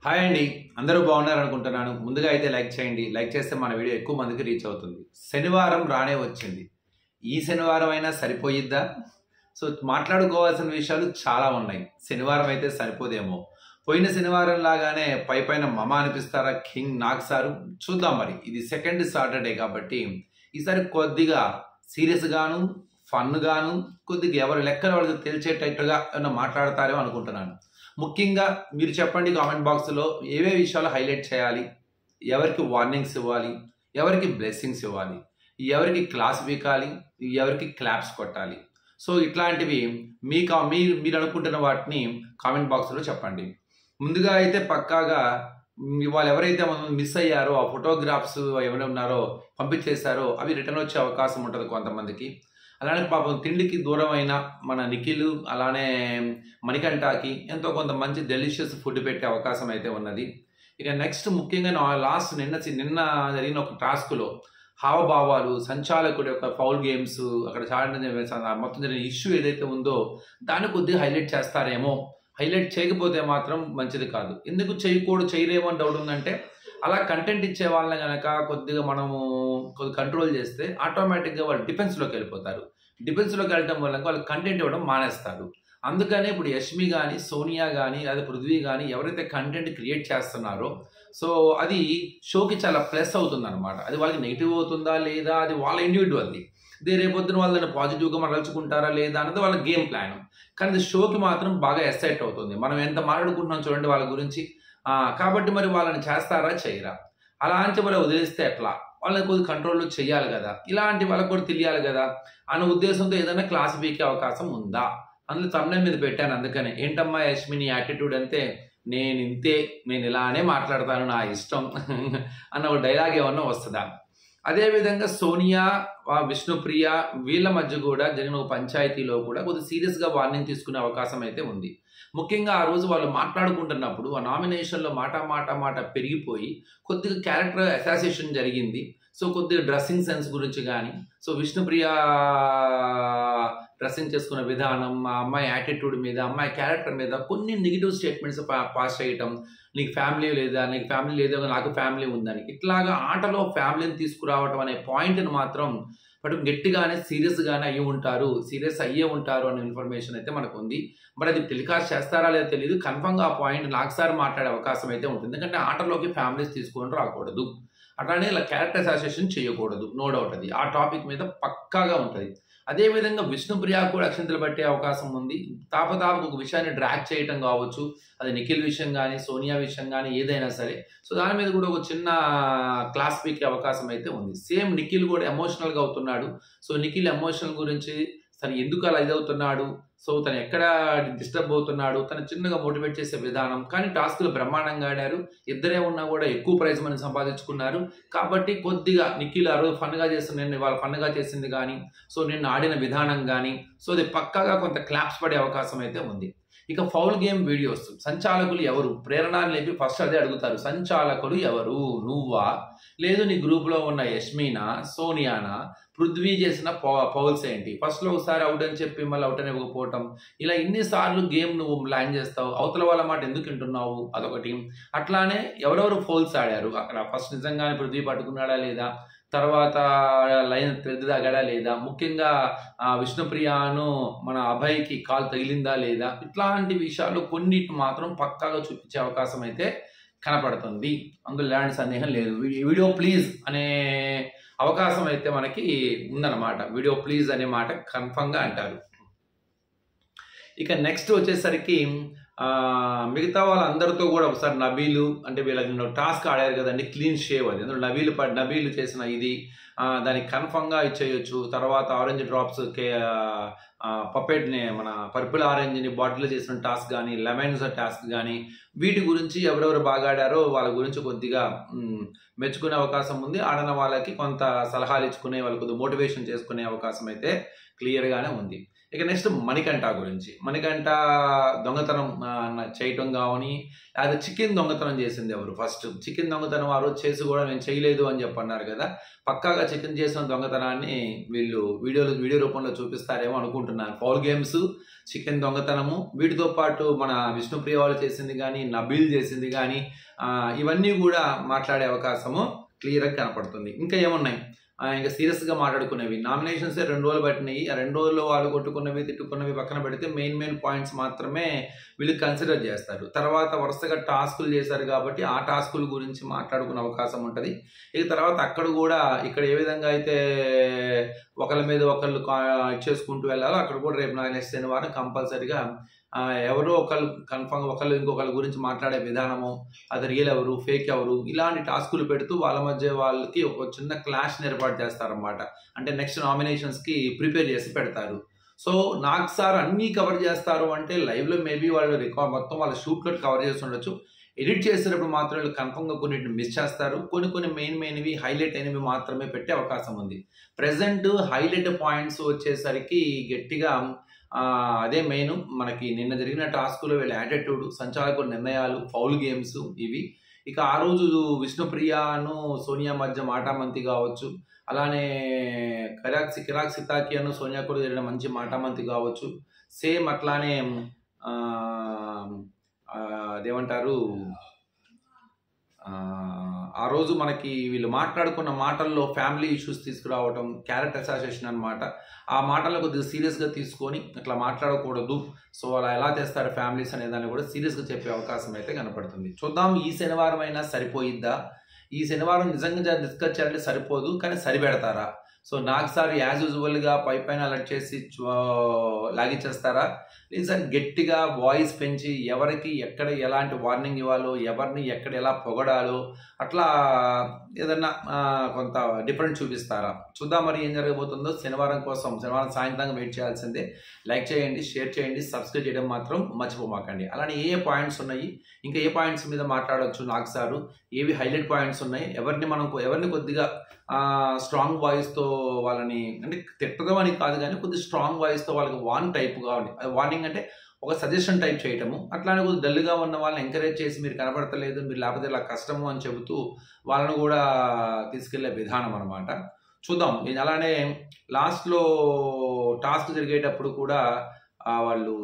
Hi అండి, అందరూ బాగున్నారనుకుంటున్నాను. ముందుగా అయితే లైక్ చేయండి. లైక్ చేస్తే మన వీడియో ఎక్కువ మందికి రీచ్ అవుతుంది. శనివారం రానే వచ్చింది. ఈ శనివారం అయినా సరిపోయిద్దా? సో మాట్లాడుకోవాల్సిన విషయాలు చాలా ఉన్నాయి. శనివారం అయితే సరిపోదేమో. పోయిన శనివారం లాగానే పైపైన మమ అనిపిస్తారా కింగ్ నాగ్ సారు? చూద్దాం మరి. ఇది సెకండ్ సాటర్డే కాబట్టి ఈసారి కొద్దిగా సీరియస్ గాను, ఫన్ గాను, కొద్దిగా ఎవరి లెక్కలు వాళ్ళకి తెలిసేటట్టుగా ఏమన్నా మాట్లాడతారేమో అనుకుంటున్నాను. ముఖ్యంగా మీరు చెప్పండి కామెంట్ బాక్స్లో ఏవే విషయాలు హైలైట్ చేయాలి, ఎవరికి వార్నింగ్స్ ఇవ్వాలి, ఎవరికి బ్లెస్సింగ్స్ ఇవ్వాలి, ఎవరికి క్లాస్ వీకాలి, ఎవరికి క్లాప్స్ కొట్టాలి. సో ఇట్లాంటివి మీరు అనుకుంటున్న వాటిని కామెంట్ బాక్స్లో చెప్పండి. ముందుగా అయితే పక్కాగా వాళ్ళు ఎవరైతే మిస్ అయ్యారో ఆ ఫోటోగ్రాఫ్స్ ఎవరైనా ఉన్నారో పంపించేశారో అవి రిటర్న్ వచ్చే అవకాశం ఉంటుంది కొంతమందికి. అలానే పాపం తిండికి దూరమైన మన నిఖిల్ అలానే మణికంఠకి ఎంతో కొంత మంచి డెలిషియస్ ఫుడ్ పెట్టే అవకాశం అయితే ఉన్నది. ఇక నెక్స్ట్ ముఖ్యంగా నిన్న జరిగిన ఒక టాస్క్లో హావభావాలు, సంచాలకుడి యొక్క ఫౌల్ గేమ్స్, అక్కడ మొత్తం జరిగిన ఇష్యూ ఏదైతే ఉందో దాన్ని కొద్దిగా హైలైట్ చేస్తారేమో. హైలైట్ చేయకపోతే మాత్రం మంచిది కాదు. ఎందుకు చేయరేమో అని డౌట్ ఉందంటే, అలా కంటెంట్ ఇచ్చే వాళ్ళని కనుక కొద్దిగా మనము కంట్రోల్ చేస్తే ఆటోమేటిక్గా వాళ్ళు డిఫెన్స్లోకి వెళ్ళిపోతారు. డిఫెన్స్లోకి వెళ్ళడం వల్ల వాళ్ళు కంటెంట్ ఇవ్వడం మానేస్తారు. అందుకనే ఇప్పుడు యష్మి కానీ, సోనియా కానీ, అదే పృథ్వీ కానీ ఎవరైతే కంటెంట్ క్రియేట్ చేస్తున్నారో సో అది షోకి చాలా ప్లస్ అవుతుంది అనమాట. అది వాళ్ళకి నెగిటివ్ అవుతుందా లేదా అది వాళ్ళ ఇండివిజువల్ది. రేపొద్దున వాళ్ళని పాజిటివ్గా మరల్చుకుంటారా లేదా అన్నది వాళ్ళ గేమ్ ప్లాన్. కానీ షోకి మాత్రం బాగా ఎక్సైట్ అవుతుంది. మనం ఎంత మాట్లాడుకుంటున్నాం చూడండి వాళ్ళ గురించి. కాబట్టి మరి వాళ్ళని చేస్తారా చేయరా? అలా అని మరి వదిలేస్తే ఎట్లా? వాళ్ళని కొద్దిగా కంట్రోల్లో చేయాలి కదా. ఇలాంటి వాళ్ళకి కూడా తెలియాలి కదా అన్న ఉద్దేశంతో ఏదైనా క్లాస్ వీకే అవకాశం ఉందా? అందులో తమ్నెయిల్ మీద పెట్టాను. అందుకనే ఏంటమ్మా యష్మి నీ యాటిట్యూడ్ అంటే, నేను ఇంతే, నేను ఇలానే మాట్లాడతాను, నా ఇష్టం అన్న ఒక డైలాగ్ ఏమన్నా వస్తుందా? అదేవిధంగా సోనియా, విష్ణుప్రియ వీళ్ళ మధ్య కూడా జరిగిన ఒక పంచాయతీలో కూడా కొద్దిగా సీరియస్గా వార్నింగ్ తీసుకునే అవకాశం అయితే ఉంది. ముఖ్యంగా ఆ రోజు వాళ్ళు మాట్లాడుకుంటున్నప్పుడు ఆ నామినేషన్లో మాట పెరిగిపోయి కొద్దిగా క్యారెక్టర్ అసాసియేషన్ జరిగింది. సో కొద్దిగా డ్రెస్సింగ్ సెన్స్ గురించి కానీ, సో విష్ణుప్రియ డ్రెస్సింగ్ చేసుకున్న విధానం, ఆ అమ్మాయి యాటిట్యూడ్ మీద, అమ్మాయి క్యారెక్టర్ మీద కొన్ని నెగిటివ్ స్టేట్మెంట్స్ పాస్ చేయటం, నీకు ఫ్యామిలీ లేదా, నాకు ఫ్యామిలీ ఉందని, ఇట్లాగా ఆటలో ఫ్యామిలీని తీసుకురావటం అనే పాయింట్ని మాత్రం గట్టిగానే సీరియస్గానే సీరియస్ అయ్యే ఉంటారు అనే ఇన్ఫర్మేషన్ అయితే మనకు ఉంది. మరి అది టెలికాస్ట్ చేస్తారా లేదో తెలియదు. కన్ఫర్మ్గా ఆ పాయింట్ నాకు సార్ మాట్లాడే అవకాశం అయితే ఉంటుంది. ఎందుకంటే ఆటలోకి ఫ్యామిలీస్ తీసుకొని రాకూడదు, అట్లానే ఇలా క్యారెక్టర్ అసోసియేషన్ చేయకూడదు. నో డౌట్ అది ఆ టాపిక్ మీద పక్కాగా ఉంటుంది. అదేవిధంగా విష్ణుప్రియ కూడా అక్షంతలు పట్టే అవకాశం ఉంది. తాపతాపకు ఒక విషయాన్ని డ్రాగ్ చేయటం కావచ్చు, అది నిఖిల్ విషయం కానీ, సోనియా విషయం కానీ, ఏదైనా సరే. సో దాని మీద కూడా ఒక చిన్న క్లాస్ పీకే అవకాశం అయితే ఉంది. సేమ్ నిఖిల్ కూడా ఎమోషనల్గా అవుతున్నాడు. సో నిఖిల్ ఎమోషనల్ గురించి తను ఎందుకు అలా ఇదవుతున్నాడు, సో తను ఎక్కడ డిస్టర్బ్ అవుతున్నాడు, తను చిన్నగా మోటివేట్ చేసే విధానం. కానీ టాస్క్లు బ్రహ్మాండంగా ఆడారు. ఇద్దరే ఉన్నా కూడా ఎక్కువ ప్రైజ్ మనీ సంపాదించుకున్నారు. కాబట్టి కొద్దిగా నిఖిల్ ఆ రోజు ఫన్గా చేస్తుంది, వాళ్ళు ఫన్గా చేసింది కానీ, సో నిన్ను ఆడిన విధానం కానీ, సో అది పక్కాగా కొంత క్లాప్స్ పడే అవకాశం అయితే ఉంది. ఇక ఫౌల్ గేమ్ వీడియోస్, సంచాలకులు ఎవరు? ప్రేరణ లేపి ఫస్ట్ అదే అడుగుతారు. సంచాలకులు ఎవరు? నువ్వా, లేదు నీ గ్రూప్లో ఉన్న యష్మినా, సోనియానా? పృథ్వీ చేసిన పౌల్స్ ఏంటి? ఫస్ట్లో ఒకసారి అవుట్ అని చెప్పి మళ్ళీ అవుట్ అని ఇవ్వకపోవటం, ఇలా ఎన్నిసార్లు గేమ్ నువ్వు ప్లాన్ చేస్తావు? అవతల వాళ్ళ మాట ఎందుకు వింటున్నావు? అదొకటి. అట్లానే ఎవరెవరు ఫౌల్స్ ఆడారు అక్కడ? ఫస్ట్ నిజంగానే పృథ్వీ పట్టుకున్నాడా లేదా, తర్వాత లైన్ తెరదిదాగాడా లేదా, ముఖ్యంగా విష్ణుప్రియను మన అభయ్కి కాల్ తగిలిందా లేదా, ఇట్లాంటి విషయాలు కొన్నిటి మాత్రం పక్కాగా చూపించే అవకాశం అయితే కనపడుతుంది. అందులో ఎలాంటి సందేహం లేదు. వీడియో ప్లీజ్ అనే అవకాశం అయితే మనకి ఉందన్నమాట. వీడియో ప్లీజ్ అనే మాట కన్ఫర్మ్గా అంటారు. ఇక నెక్స్ట్ వచ్చేసరికి మిగతా వాళ్ళందరితో కూడా ఒకసారి నబీలు అంటే వీళ్ళకి టాస్క్ ఆడారు కదండి, క్లీన్ షేవ్. అది అందులో నబీలు చేసిన ఇది దానికి కన్ఫర్మ్గా ఇచ్చేయచ్చు. తర్వాత ఆరెంజ్ డ్రాప్స్ పపెట్ని మన పర్పుల్ ఆరెంజ్ని బాటిల్ చేసిన టాస్క్ కానీ, లెమన్స్ టాస్క్ కానీ, వీటి గురించి ఎవరెవరు బాగా ఆడారో వాళ్ళ గురించి కొద్దిగా మెచ్చుకునే అవకాశం ఉంది. ఆడిన వాళ్ళకి కొంత సలహాలు ఇచ్చుకునే, వాళ్ళకి కొద్దిగా మోటివేషన్ చేసుకునే అవకాశం అయితే క్లియర్గానే ఉంది. ఇక నెక్స్ట్ మణికంఠ గురించి. మణికంఠ దొంగతనం చేయటం కావని, లేదా చికెన్ దొంగతనం చేసింది ఎవరు? ఫస్ట్ చికెన్ దొంగతనం ఆ రోజు చేసి కూడా నేను చేయలేదు అని చెప్పన్నారు కదా. పక్కాగా చికెన్ చేసిన దొంగతనాన్ని వీళ్ళు వీడియో రూపంలో చూపిస్తారేమో అనుకుంటున్నాను. ఫౌల్ గేమ్స్, చికెన్ దొంగతనము, వీటితో పాటు మన విష్ణుప్రియ వాళ్ళు చేసింది కానీ, నబీల్ చేసింది కానీ, ఇవన్నీ కూడా మాట్లాడే అవకాశము క్లియర్గా కనపడుతుంది. ఇంకా ఏమున్నాయి ఇంకా సీరియస్గా మాట్లాడుకునేవి? నామినేషన్స్ 2 రోజులు పట్టినాయి. ఆ 2 రోజుల్లో వాళ్ళు కొట్టుకున్నవి తిట్టుకున్నవి పక్కన పెడితే మెయిన్ పాయింట్స్ మాత్రమే వీళ్ళు కన్సిడర్ చేస్తారు. తర్వాత వరుసగా టాస్కులు చేశారు కాబట్టి ఆ టాస్కుల గురించి మాట్లాడుకునే అవకాశం ఉంటుంది. ఇక తర్వాత అక్కడ కూడా ఇక్కడ ఏ విధంగా అయితే ఒకళ్ళ మీద ఒకళ్ళు ఇచ్చేసుకుంటూ వెళ్ళాలో అక్కడ కూడా రేపు నెక్స్ట్ శనివారం కంపల్సరీగా ఎవరో ఒకళ్ళు కన్ఫర్మ్ ఒకళ్ళు ఇంకొకళ్ళ గురించి మాట్లాడే విధానము, అది రియల్ ఎవరు ఫేక్ ఎవరు, ఇలాంటి టాస్కులు పెడుతూ వాళ్ళ మధ్య వాళ్ళకి ఒక చిన్న క్లాష్ని ఏర్పాటు చేస్తారన్నమాట. అంటే నెక్స్ట్ నామినేషన్స్కి ప్రిపేర్ చేసి పెడతారు. సో నాకు సార్ అన్నీ కవర్ చేస్తారు అంటే లైవ్లో మేబీ వాళ్ళు మొత్తం వాళ్ళ షూట్లో కవర్ చేసి ఉండొచ్చు. ఎడిట్ చేసేటప్పుడు మాత్రం వీళ్ళు కన్ఫర్మ్గా కొన్నిటిని మిస్ చేస్తారు. కొన్ని మెయిన్వి హైలైట్ అయినవి మాత్రమే పెట్టే అవకాశం ఉంది. ప్రెజెంట్ హైలైట్ పాయింట్స్ వచ్చేసరికి గట్టిగా అదే మెయిన్. మనకి నిన్న జరిగిన టాస్కులో వీళ్ళ యాటిట్యూడ్, సంచాలకుల నిర్ణయాలు, ఫౌల్ గేమ్స్ ఇవి. ఇక ఆ రోజు విష్ణుప్రియను సోనియా మధ్య మాటామంతి కావచ్చు, అలానే కిరాక్ సితాకి అను సోనియా కూడా జరిగిన మంచి మాటామంతి కావచ్చు. సేమ్ అట్లానే అదేమంటారు ఆ రోజు మనకి వీళ్ళు మాట్లాడుకున్న మాటల్లో ఫ్యామిలీ ఇష్యూస్ తీసుకురావటం, క్యారెక్టర్ అసోసియేషన్ అనమాట. ఆ మాటలను కొద్దిగా సీరియస్గా తీసుకొని అట్లా మాట్లాడకూడదు, సో అలా ఎలా చేస్తారు ఫ్యామిలీస్ అనే దాన్ని కూడా సీరియస్గా చెప్పే అవకాశం అయితే కనపడుతుంది. చూద్దాం ఈ శనివారం అయినా సరిపోయిద్దా? ఈ శనివారం నిజంగా డిస్కస్ చేయాలంటే సరిపోదు, కానీ సరిపెడతారా? సో నాకు సార్ యాజ్ యూజువల్గా పైన అలర్ట్ చేసి లాగిచ్చేస్తారా? లేదు సార్ గట్టిగా వాయిస్ పెంచి ఎవరికి ఎక్కడ ఎలాంటి వార్నింగ్ ఇవ్వాలో, ఎవరిని ఎక్కడ ఎలా పొగడాలో అట్లా ఏదన్నా కొంత డిఫరెంట్ చూపిస్తారా? చూద్దాం మరి ఏం జరగబోతుందో. శనివారం సాయంత్రం వెయిట్ చేయాల్సిందే. లైక్ చేయండి, షేర్ చేయండి, సబ్స్క్రైబ్ చేయడం మాత్రం మర్చిపోమాకండి. అలానే ఏ పాయింట్స్ ఉన్నాయి, ఇంకా ఏ పాయింట్స్ మీద మాట్లాడవచ్చు నాకు సారు, ఏవి హైలైట్ పాయింట్స్ ఉన్నాయి, ఎవరిని కొద్దిగా స్ట్రాంగ్ వాయిస్తో వాళ్ళని అంటే తిట్టడం అని కాదు కానీ కొద్దిగా స్ట్రాంగ్ వాయిస్తో వాళ్ళకి వార్నింగ్ అంటే ఒక సజెషన్ టైప్ చేయటము, అట్లానే కొద్దిగా డల్గా ఉన్న వాళ్ళని ఎంకరేజ్ చేసి మీరు కనబడతలేదు, మీరు లేకపోతే ఇలా కష్టము అని చెబుతూ వాళ్ళను కూడా తీసుకెళ్లే విధానం అనమాట. చూద్దాం. అలానే లాస్ట్లో టాస్క్ జరిగేటప్పుడు కూడా వాళ్ళు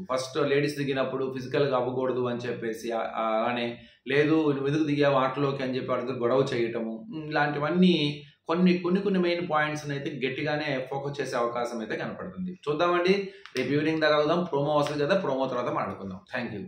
ఫస్ట్ లేడీస్ దిగినప్పుడు ఫిజికల్గా అవ్వకూడదు అని చెప్పేసి, అలానే లేదు నువ్వు ఎందుకు దిగావు ఆటలోకి అని చెప్పి వాళ్ళతో గొడవ చేయటము, ఇలాంటివన్నీ కొన్ని మెయిన్ పాయింట్స్ అయితే గట్టిగానే ఫోకస్ చేసే అవకాశం అయితే కనపడుతుంది. చూద్దామండి. రేపు ఈవినింగ్ దాకా ప్రోమో వస్తుంది కదా, ప్రోమో తర్వాత మాట్లాడుకుందాం. Thank you.